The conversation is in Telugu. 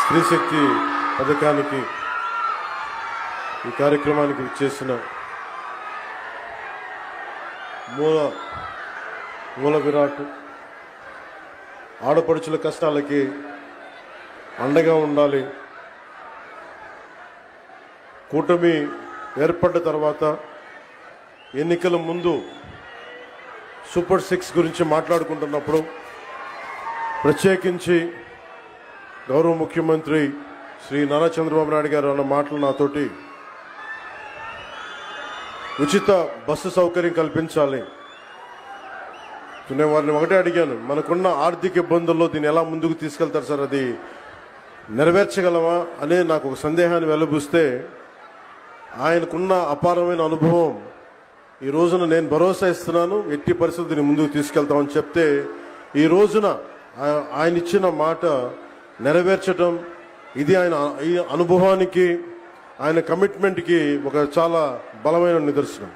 స్త్రీశక్తి పథకానికి ఈ కార్యక్రమానికి చేసిన మూల విరాట్ ఆడపడుచుల కష్టాలకి అండగా ఉండాలి. కూటమి ఏర్పడ్డ తర్వాత ఎన్నికల ముందు సూపర్ 6 గురించి మాట్లాడుకుంటున్నప్పుడు ప్రత్యేకించి గౌరవ ముఖ్యమంత్రి శ్రీ నారా చంద్రబాబు నాయుడు గారు అన్న మాటలు నాతోటి ఉచిత బస్సు సౌకర్యం కల్పించాలి. నేను వారిని ఒకటే అడిగాను, మనకున్న ఆర్థిక ఇబ్బందుల్లో దీన్ని ఎలా ముందుకు తీసుకెళ్తారు సార్, అది నెరవేర్చగలమా అనే నాకు ఒక సందేహాన్ని వెలుబుస్తే ఆయనకున్న అపారమైన అనుభవం ఈ రోజున నేను భరోసా ఇస్తున్నాను, ఎట్టి పరిస్థితుల్ని ముందుకు తీసుకెళ్తామని చెప్తే ఈ రోజున ఆయన ఇచ్చిన మాట నెరవేర్చడం ఇది ఆయన ఈ అనుభవానికి ఆయన కమిట్మెంట్కి ఒక చాలా బలమైన నిదర్శనం.